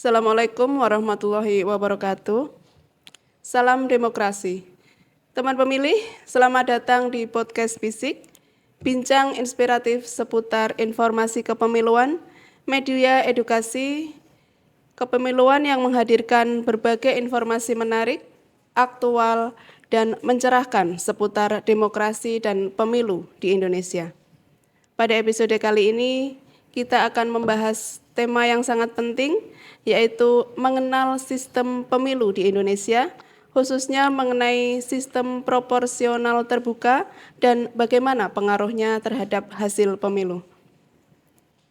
Assalamualaikum warahmatullahi wabarakatuh. Salam demokrasi. Teman pemilih, selamat datang di podcast Bisik, bincang inspiratif seputar informasi kepemiluan, media edukasi, kepemiluan yang menghadirkan berbagai informasi menarik, aktual, dan mencerahkan seputar demokrasi dan pemilu di Indonesia. Pada episode kali ini, kita akan membahas tema yang sangat penting, yaitu mengenal sistem pemilu di Indonesia, khususnya mengenai sistem proporsional terbuka dan bagaimana pengaruhnya terhadap hasil pemilu.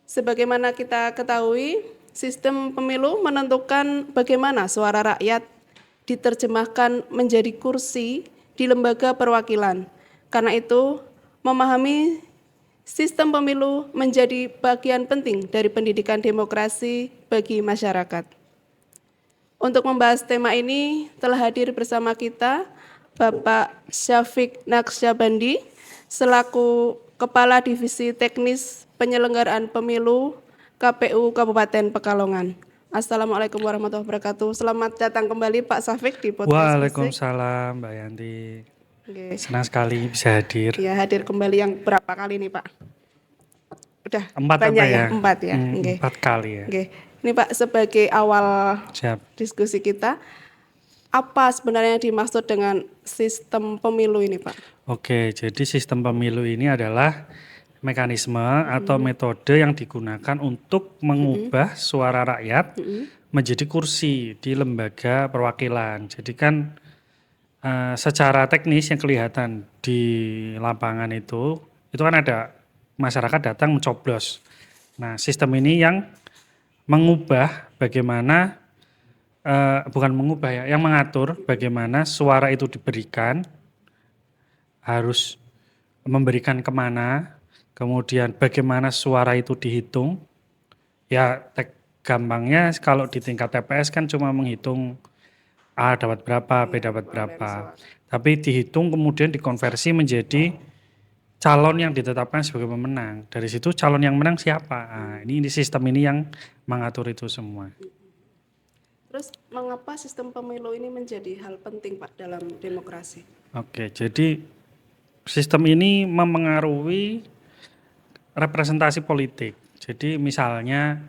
Sebagaimana kita ketahui, sistem pemilu menentukan bagaimana suara rakyat diterjemahkan menjadi kursi di lembaga perwakilan. Karena itu, memahami sistem pemilu menjadi bagian penting dari pendidikan demokrasi bagi masyarakat. Untuk membahas tema ini telah hadir bersama kita Bapak Syafiq Naqsyabandi selaku Kepala Divisi Teknis Penyelenggaraan Pemilu KPU Kabupaten Pekalongan. Assalamualaikum warahmatullahi wabarakatuh. Selamat datang kembali Pak Syafiq di podcast Bisik. Waalaikumsalam Mbak Yanti. Oke. Senang sekali bisa hadir. Ya, hadir kembali yang berapa kali nih Pak? Udah Empat banyak apa ya? Empat ya. Oke. 4 kali ya. Oke. Ini Pak, sebagai awal Siap. diskusi kita, apa sebenarnya yang dimaksud dengan sistem pemilu ini Pak? Oke, jadi sistem pemilu ini adalah mekanisme atau metode yang digunakan untuk mengubah suara rakyat menjadi kursi di lembaga perwakilan. Jadi kan secara teknis yang kelihatan di lapangan itu kan ada masyarakat datang mencoblos. Nah, sistem ini yang mengubah bagaimana, bukan mengubah ya, yang mengatur bagaimana suara itu diberikan, harus memberikan kemana, kemudian bagaimana suara itu dihitung. Ya gampangnya kalau di tingkat TPS kan cuma menghitung A dapat berapa, B dapat berapa. Tapi dihitung kemudian dikonversi menjadi calon yang ditetapkan sebagai pemenang. Dari situ calon yang menang siapa? Nah, ini sistem ini yang mengatur itu semua. Terus mengapa sistem pemilu ini menjadi hal penting Pak dalam demokrasi? Oke, jadi sistem ini memengaruhi representasi politik. Jadi misalnya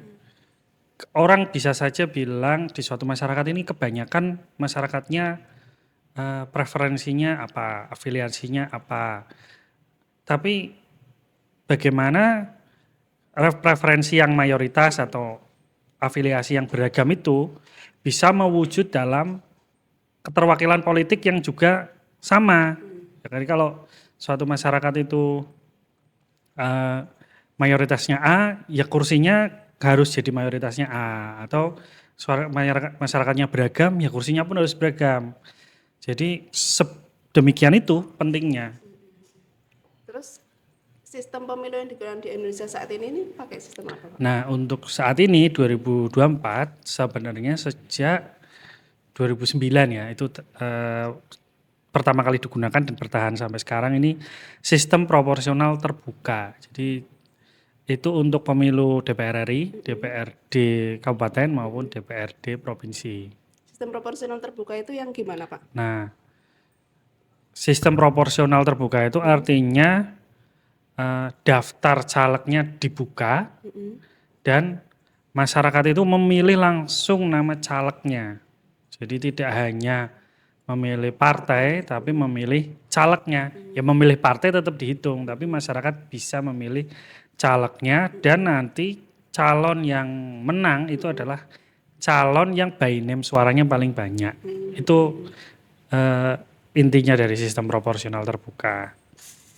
orang bisa saja bilang di suatu masyarakat ini kebanyakan masyarakatnya preferensinya apa, afiliasinya apa. Tapi bagaimana preferensi yang mayoritas atau afiliasi yang beragam itu bisa mewujud dalam keterwakilan politik yang juga sama. Jadi kalau suatu masyarakat itu mayoritasnya A, ya kursinya harus jadi mayoritasnya A. Atau masyarakatnya beragam, ya kursinya pun harus beragam. Jadi demikian itu pentingnya. Terus sistem pemilu yang digunakan di Indonesia saat ini pakai sistem apa Pak? Nah, untuk saat ini 2024 sebenarnya sejak 2009 ya, itu pertama kali digunakan dan bertahan sampai sekarang ini sistem proporsional terbuka. Jadi itu untuk pemilu DPR RI, DPRD kabupaten maupun DPRD provinsi. Sistem proporsional terbuka itu yang gimana Pak? Nah, sistem proporsional terbuka itu artinya daftar calegnya dibuka dan masyarakat itu memilih langsung nama calegnya. Jadi tidak hanya memilih partai tapi memilih calegnya. Ya memilih partai tetap dihitung tapi masyarakat bisa memilih calegnya dan nanti calon yang menang itu adalah calon yang by name suaranya paling banyak. Itu intinya dari sistem proporsional terbuka.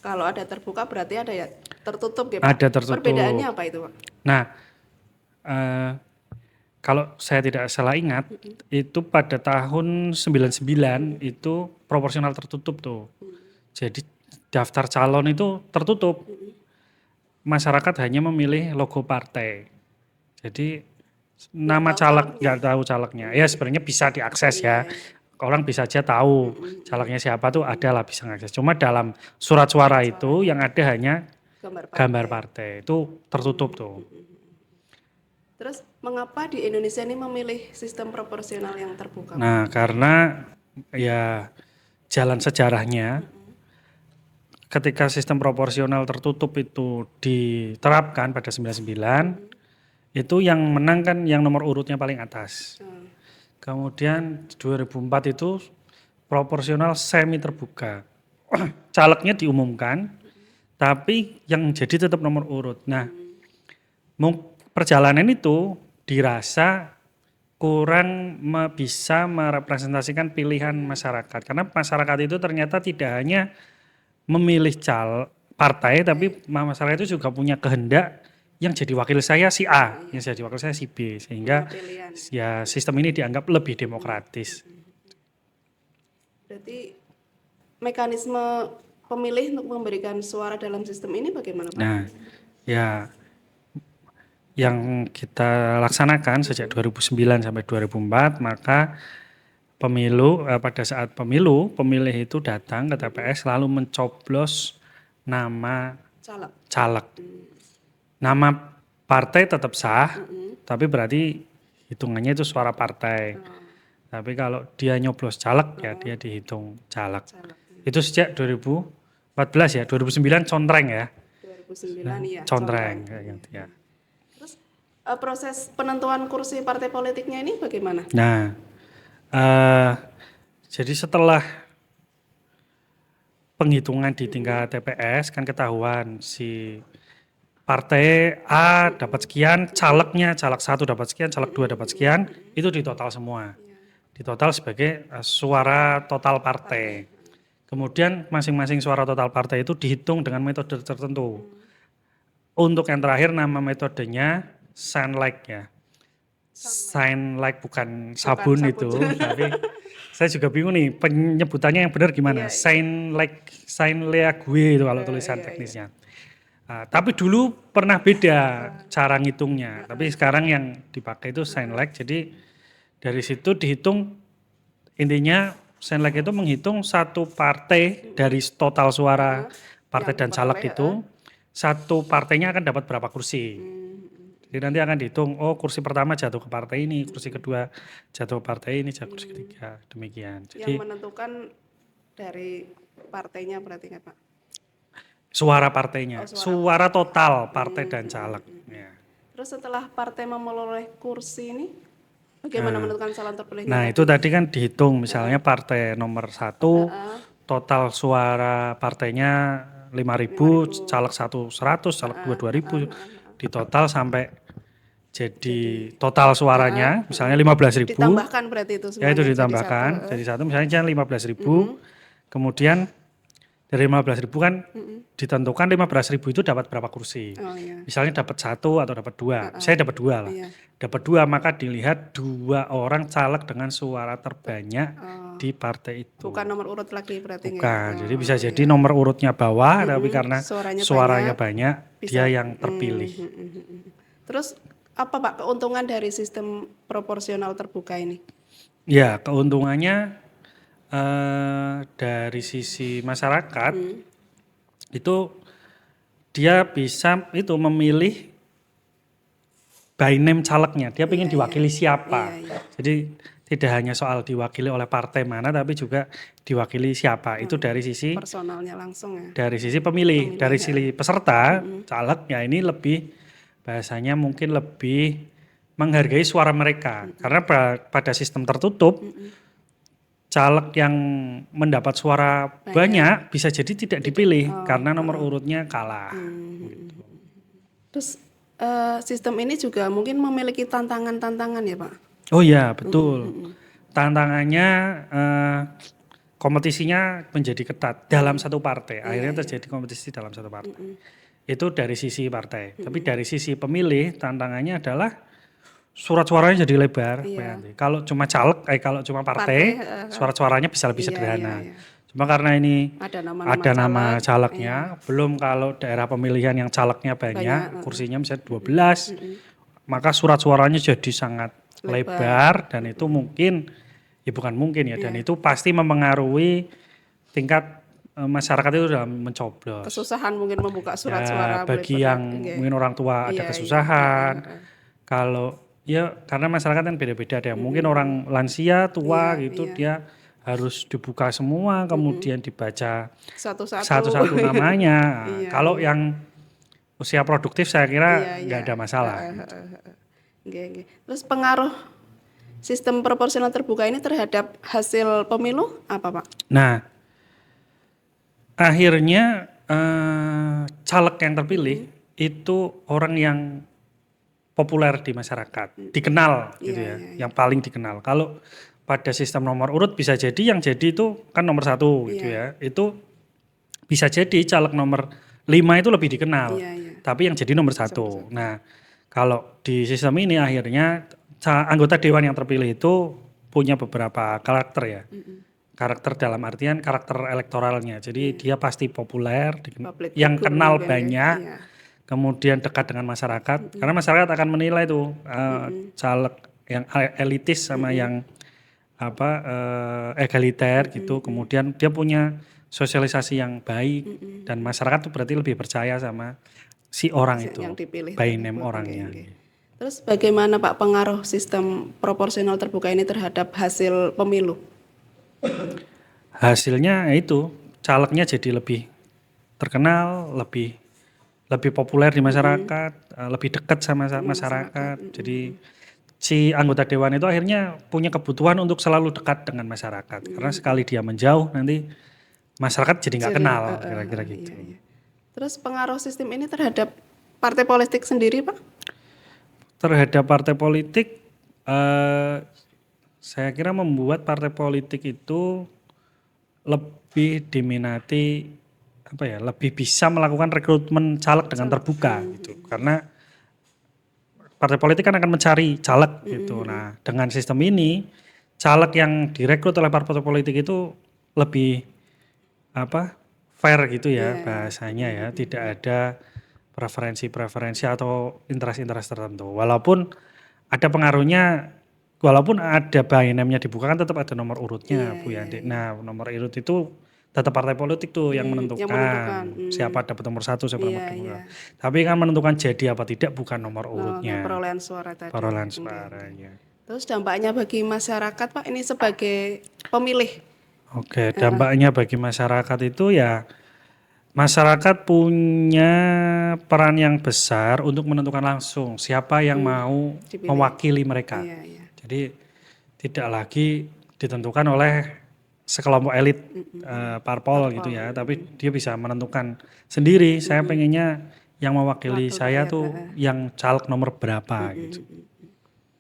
Kalau ada terbuka berarti ada ya tertutup ya Pak? Ada tertutup. Perbedaannya apa itu Pak? Nah, kalau saya tidak salah ingat, itu pada tahun 99 itu proporsional tertutup tuh. Jadi daftar calon itu tertutup. Masyarakat hanya memilih logo partai. Jadi nama caleg nggak tahu calegnya. Ya sebenarnya bisa diakses ya. Orang bisa aja tahu calegnya siapa tuh ada lah bisa ngakses. Cuma dalam surat suara itu yang ada hanya gambar partai. Itu tertutup tuh. Terus Mengapa di Indonesia ini memilih sistem proporsional yang terbuka? Nah, karena ya jalan sejarahnya ketika sistem proporsional tertutup itu diterapkan pada 99, itu yang menang kan yang nomor urutnya paling atas. Kemudian 2004 itu proporsional semi terbuka. Calegnya diumumkan, tapi yang jadi tetap nomor urut. Nah, perjalanan itu dirasa kurang bisa merepresentasikan pilihan masyarakat. Karena masyarakat itu ternyata tidak hanya memilih partai, tapi masyarakat itu juga punya kehendak yang jadi wakil saya si A, yang jadi wakil saya si B. Sehingga ya sistem ini dianggap lebih demokratis. Berarti mekanisme pemilih untuk memberikan suara dalam sistem ini bagaimana, Pak? Nah, ya yang kita laksanakan sejak 2009 sampai 2004, maka pada saat pemilih itu datang ke TPS lalu mencoblos nama caleg. Nama partai tetap sah, tapi berarti hitungannya itu suara partai. Tapi kalau dia nyoblos caleg, ya dia dihitung caleg. Itu sejak 2014 ya, 2009 contreng ya. 2009 ya. Contreng kayak gitu ya. Terus proses penentuan kursi partai politiknya ini bagaimana? Nah, jadi setelah penghitungan di tingkat TPS kan ketahuan si partai A dapat sekian, calegnya caleg 1 dapat sekian, caleg 2 dapat sekian, itu ditotal semua. Ditotal sebagai suara total partai. Kemudian masing-masing suara total partai itu dihitung dengan metode tertentu. Untuk yang terakhir nama metodenya sign like ya. Sign like bukan sabun itu, tapi saya juga bingung nih penyebutannya yang benar gimana. Sign like gue itu kalau tulisan teknisnya. Tapi dulu pernah beda cara ngitungnya, tapi sekarang yang dipakai itu sign like. Jadi dari situ dihitung, intinya sign like itu menghitung satu partai dari total suara partai dan caleg itu, satu partainya akan dapat berapa kursi. Jadi nanti akan dihitung, oh kursi pertama jatuh ke partai ini, kursi kedua jatuh ke partai ini, jatuh kursi ketiga, demikian. Jadi, yang menentukan dari partainya berarti kan Pak? Suara partainya, suara total partai dan caleg. Ya. Terus setelah partai memperoleh kursi ini, bagaimana menentukan calon terpilihnya? Nah itu tadi kan dihitung, misalnya partai nomor 1, total suara partainya 5.000, caleg 1 100, caleg 2 2.000, di total sampai jadi total suaranya, misalnya 15.000. Ditambahkan berarti itu semuanya. Ya itu ditambahkan, jadi satu misalnya 15.000, kemudian dari 15.000 kan ditentukan 15.000 itu dapat berapa kursi. Misalnya dapat 1 atau dapat 2, saya dapat 2 lah. Dapat 2 maka dilihat 2 orang caleg dengan suara terbanyak di partai itu. Bukan nomor urut lagi berarti. Bukan, jadi bisa jadi nomor urutnya bawah, tapi karena suaranya banyak dia yang terpilih. Terus apa Pak keuntungan dari sistem proporsional terbuka ini? Ya keuntungannya dari sisi masyarakat itu dia bisa itu memilih by name calegnya, dia ingin diwakili siapa. Jadi tidak hanya soal diwakili oleh partai mana, tapi juga diwakili siapa. Itu dari sisi personalnya langsung ya. Dari sisi pemilih dari sisi peserta caleg ya ini lebih bahasanya mungkin lebih menghargai suara mereka karena pada sistem tertutup caleg yang mendapat suara banyak bisa jadi tidak dipilih karena nomor urutnya kalah. Gitu. Terus sistem ini juga mungkin memiliki tantangan-tantangan ya Pak? Oh iya betul. Tantangannya kompetisinya menjadi ketat dalam satu partai. Akhirnya terjadi kompetisi dalam satu partai. Itu dari sisi partai. Tapi dari sisi pemilih tantangannya adalah surat suaranya jadi lebar. Kalau cuma caleg, kalau cuma partai surat suaranya bisa lebih sederhana. Cuma karena ini ada nama calegnya, belum kalau daerah pemilihan yang calegnya banyak, kursinya misalnya 12, maka surat suaranya jadi sangat lebar dan itu mungkin, ya bukan mungkin ya, dan itu pasti mempengaruhi tingkat masyarakat itu dalam mencoblos. Kesusahan mungkin membuka surat suara. Bagi yang mungkin orang tua ada kesusahan, kalau Ya karena masyarakat kan beda-beda, ada yang mungkin orang lansia, tua Iya, gitu, iya. dia harus dibuka semua, kemudian dibaca Satu-satu. satu-satu namanya. Nah, Iya, kalau iya. yang usia produktif saya kira Iya, iya. nggak ada masalah gitu. Nggih, nggih. Terus pengaruh sistem proporsional terbuka ini terhadap hasil pemilu apa, Pak? Nah, akhirnya caleg yang terpilih itu orang yang populer di masyarakat, dikenal gitu Iya, ya, iya, iya. yang paling dikenal. Kalau pada sistem nomor urut bisa jadi yang jadi itu kan nomor 1 gitu Iya. ya, itu bisa jadi caleg nomor 5 itu lebih dikenal, Iya, iya. tapi yang jadi nomor 1. Nah, kalau di sistem ini akhirnya anggota dewan yang terpilih itu punya beberapa karakter ya. Karakter dalam artian karakter elektoralnya. Jadi dia pasti populer, Public yang figure kenal mungkin ya. banyak, Iya. kemudian dekat dengan masyarakat. Karena masyarakat akan menilai tuh caleg yang elitis sama yang egaliter gitu. Kemudian dia punya sosialisasi yang baik dan masyarakat tuh berarti lebih percaya sama si orang itu, Yang dipilih by name tersebut. orangnya. Oke, oke. Terus bagaimana Pak pengaruh sistem proporsional terbuka ini terhadap hasil pemilu? Hasilnya itu calegnya jadi lebih terkenal, lebih lebih populer di masyarakat, lebih dekat sama masyarakat. Jadi si anggota dewan itu akhirnya punya kebutuhan untuk selalu dekat dengan masyarakat. Karena sekali dia menjauh nanti masyarakat jadi nggak kenal, kira-kira gitu. Iya, iya. Terus pengaruh sistem ini terhadap partai politik sendiri, Pak? Terhadap partai politik, saya kira membuat partai politik itu lebih diminati lebih bisa melakukan rekrutmen caleg dengan terbuka gitu. Karena partai politik kan akan mencari caleg gitu. Nah, dengan sistem ini caleg yang direkrut oleh partai politik itu lebih fair gitu ya bahasanya ya, tidak ada preferensi-preferensi atau interest-interest tertentu. Walaupun ada pengaruhnya, walaupun ada by name-nya dibuka kan tetap ada nomor urutnya Bu Yanti. Nah, nomor urut itu tetap partai politik tuh yang menentukan siapa dapat nomor 1, siapa nomor 2. Tapi kan menentukan jadi apa tidak bukan nomor urutnya. Perolehan suara tadi. Perolehan suaranya. Terus dampaknya bagi masyarakat, Pak, ini sebagai pemilih. Oke, dampaknya bagi masyarakat itu ya masyarakat punya peran yang besar untuk menentukan langsung siapa yang mau mewakili mereka. Iya, iya. Jadi tidak lagi ditentukan oleh sekelompok elit parpol gitu ya, tapi dia bisa menentukan sendiri. Saya pengennya yang mewakili saya tuh yang caleg nomor berapa gitu.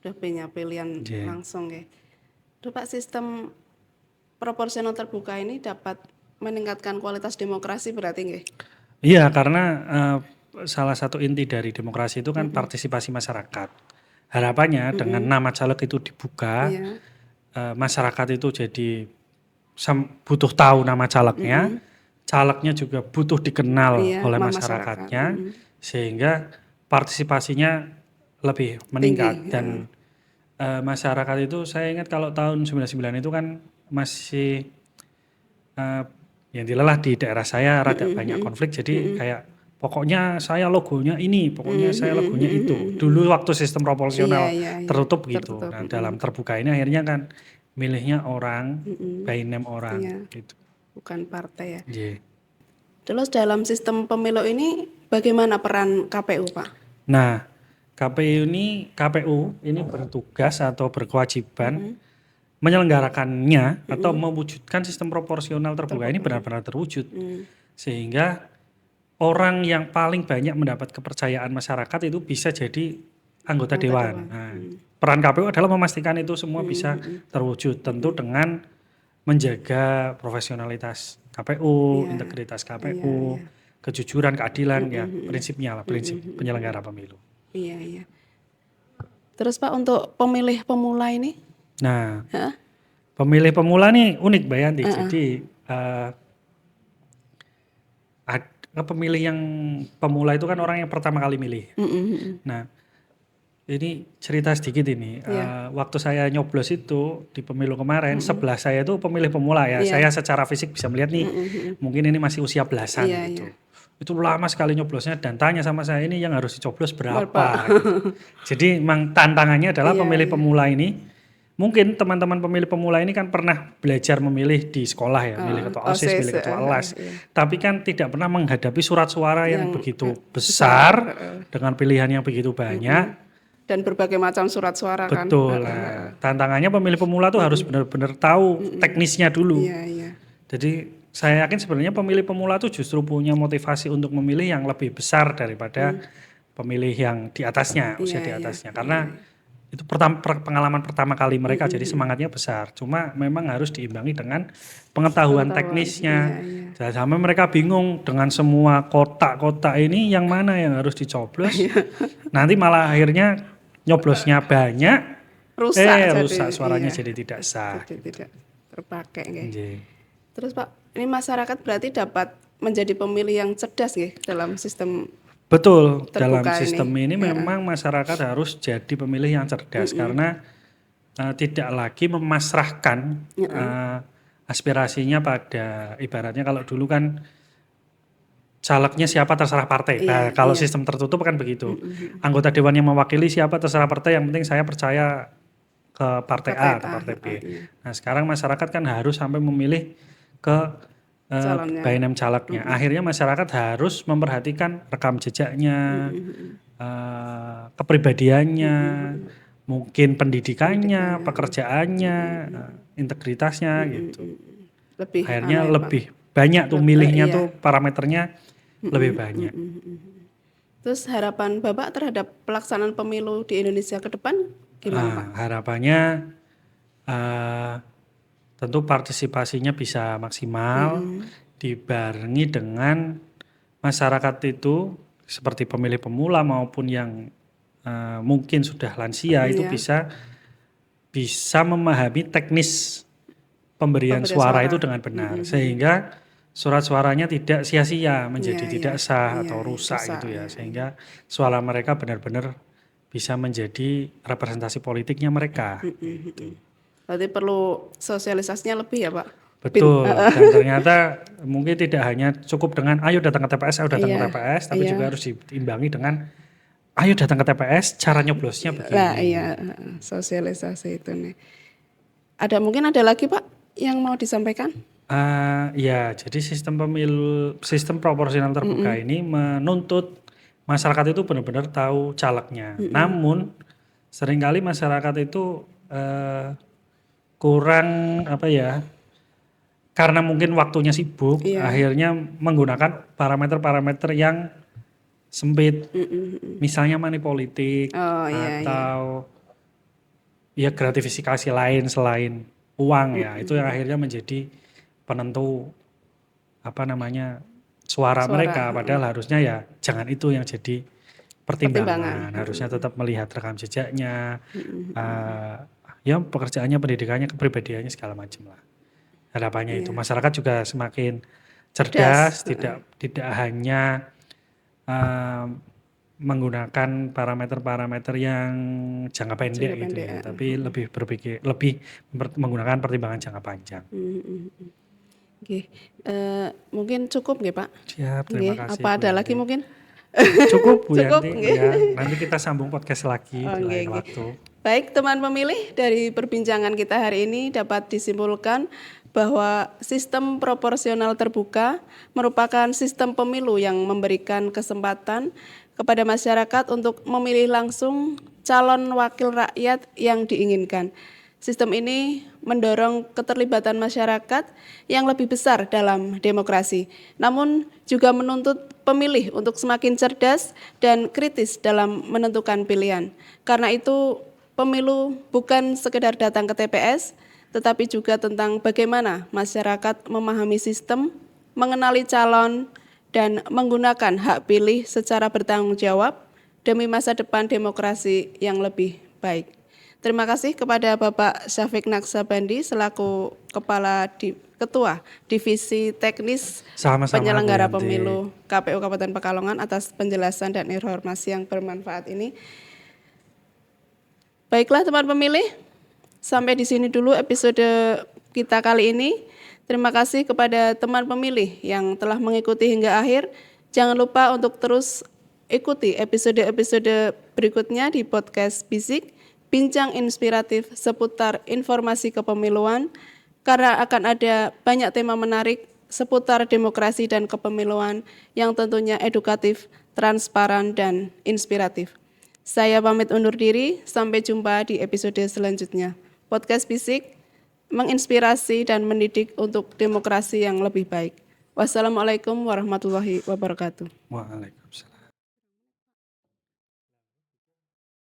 Udah punya pilihan langsung ya. Duh, Pak, sistem proporsional terbuka ini dapat meningkatkan kualitas demokrasi berarti nggih? Iya, karena salah satu inti dari demokrasi itu kan partisipasi masyarakat. Harapannya dengan nama caleg itu dibuka, masyarakat itu jadi butuh tahu nama calegnya, calegnya juga butuh dikenal oleh masyarakatnya, sehingga partisipasinya lebih meningkat. Dan masyarakat itu saya ingat kalau tahun 99 itu kan masih yang dilelah di daerah saya rada banyak konflik, jadi kayak pokoknya saya logonya ini, pokoknya saya logonya itu. Dulu waktu sistem proporsional tertutup gitu. Nah, dalam terbuka ini akhirnya kan milihnya orang, by name orang gitu. Bukan partai ya. Yeah. Terus dalam sistem pemilu ini bagaimana peran KPU, Pak? Nah, KPU ini bertugas atau berkewajiban menyelenggarakannya atau mewujudkan sistem proporsional terbuka ini benar-benar terwujud. Sehingga orang yang paling banyak mendapat kepercayaan masyarakat itu bisa jadi anggota dewan. Nah, peran KPU adalah memastikan itu semua bisa terwujud, tentu dengan menjaga profesionalitas KPU, integritas KPU, kejujuran, keadilan, ya prinsipnya lah, prinsip penyelenggara pemilu. Iya, iya. Terus Pak, untuk pemilih pemula ini? Nah, pemilih pemula nih unik Mbak Yanti. Jadi pemilih yang pemula itu kan orang yang pertama kali milih. Nah, ini cerita sedikit ini. Waktu saya nyoblos itu di pemilu kemarin, sebelah saya itu pemilih pemula ya. Saya secara fisik bisa melihat nih, mungkin ini masih usia belasan gitu. itu lama sekali nyoblosnya dan tanya sama saya ini yang harus dicoblos berapa. Gitu. Jadi memang tantangannya adalah pemilih pemula ini, mungkin teman-teman pemilih pemula ini kan pernah belajar memilih di sekolah ya, milih ketua OSIS, milih ketua LAS, tapi kan tidak pernah menghadapi surat suara yang begitu besar dengan pilihan yang begitu banyak. Dan berbagai macam surat suara kan. Betul. Tantangannya pemilih pemula tuh harus benar-benar tahu teknisnya dulu. Jadi saya yakin sebenarnya pemilih pemula tuh justru punya motivasi untuk memilih yang lebih besar daripada pemilih yang di atasnya, usia di atasnya. Karena itu pengalaman pertama kali mereka, jadi semangatnya besar. Cuma memang harus diimbangi dengan pengetahuan teknisnya. Jangan sampai mereka bingung dengan semua kotak-kotak ini yang mana yang harus dicoblos. Nanti malah akhirnya nyoblosnya banyak, rusak suaranya jadi tidak sah. Jadi tidak terpakai. Terus Pak, ini masyarakat berarti dapat menjadi pemilih yang cerdas dalam sistem. Betul, dalam sistem ini memang masyarakat harus jadi pemilih yang cerdas karena tidak lagi memasrahkan aspirasinya pada, ibaratnya kalau dulu kan calegnya siapa terserah partai. Kalau sistem tertutup kan begitu. Anggota dewan yang mewakili siapa terserah partai, yang penting saya percaya ke partai A atau partai B. Nah sekarang masyarakat kan harus sampai memilih ke bainem calegnya. Akhirnya masyarakat harus memperhatikan rekam jejaknya, kepribadiannya, mungkin pendidikannya, pekerjaannya, integritasnya gitu. Akhirnya lebih banyak tuh milihnya tuh parameternya lebih banyak. Terus harapan Bapak terhadap pelaksanaan pemilu di Indonesia ke depan gimana Pak? Harapannya tentu partisipasinya bisa maksimal, dibarengi dengan masyarakat itu seperti pemilih pemula maupun yang mungkin sudah lansia itu bisa memahami teknis pemberian suara itu dengan benar, sehingga surat suaranya tidak sia-sia menjadi tidak sah atau rusak gitu ya, sehingga suara mereka benar-benar bisa menjadi representasi politiknya mereka. Gitu. Berarti perlu sosialisasinya lebih ya Pak? Betul, dan ternyata mungkin tidak hanya cukup dengan ayo datang ke TPS, ayo datang ke TPS, tapi juga harus diimbangi dengan ayo datang ke TPS, cara nyoblosnya begini. Sosialisasi itu nih. Mungkin ada lagi Pak yang mau disampaikan? Jadi sistem proporsional terbuka ini menuntut masyarakat itu benar-benar tahu calegnya. Namun seringkali masyarakat itu kurang karena mungkin waktunya sibuk, akhirnya menggunakan parameter-parameter yang sempit, misalnya money politik atau gratifikasi lain selain uang itu yang akhirnya menjadi penentu suara mereka. Padahal harusnya jangan itu yang jadi pertimbangan. Harusnya tetap melihat rekam jejaknya, pekerjaannya, pendidikannya, kepribadiannya segala macam lah. Harapannya itu masyarakat juga semakin cerdas, tidak hanya menggunakan parameter-parameter yang jangka pendek gitu ya, tapi lebih menggunakan pertimbangan jangka panjang. Mungkin cukup nggih Pak? Siap, terima kasih. Apa ada lagi mungkin? Cukup Bu Yanti. Nanti kita sambung podcast lagi di lain waktu. Baik teman pemilih, dari perbincangan kita hari ini dapat disimpulkan bahwa sistem proporsional terbuka merupakan sistem pemilu yang memberikan kesempatan kepada masyarakat untuk memilih langsung calon wakil rakyat yang diinginkan. Sistem ini mendorong keterlibatan masyarakat yang lebih besar dalam demokrasi, namun juga menuntut pemilih untuk semakin cerdas dan kritis dalam menentukan pilihan. Karena itu, pemilu bukan sekedar datang ke TPS, tetapi juga tentang bagaimana masyarakat memahami sistem, mengenali calon, dan menggunakan hak pilih secara bertanggung jawab demi masa depan demokrasi yang lebih baik. Terima kasih kepada Bapak Syafiq Naksabandi selaku Ketua Divisi Teknis Penyelenggara Pemilu KPU Kabupaten Pekalongan atas penjelasan dan informasi yang bermanfaat ini. Baiklah teman pemilih, sampai di sini dulu episode kita kali ini. Terima kasih kepada teman pemilih yang telah mengikuti hingga akhir. Jangan lupa untuk terus ikuti episode-episode berikutnya di podcast Bisik, bincang inspiratif seputar informasi kepemiluan, karena akan ada banyak tema menarik seputar demokrasi dan kepemiluan yang tentunya edukatif, transparan, dan inspiratif. Saya pamit undur diri, sampai jumpa di episode selanjutnya. Podcast Bisik menginspirasi dan mendidik untuk demokrasi yang lebih baik. Wassalamualaikum warahmatullahi wabarakatuh. Waalaikumsalam.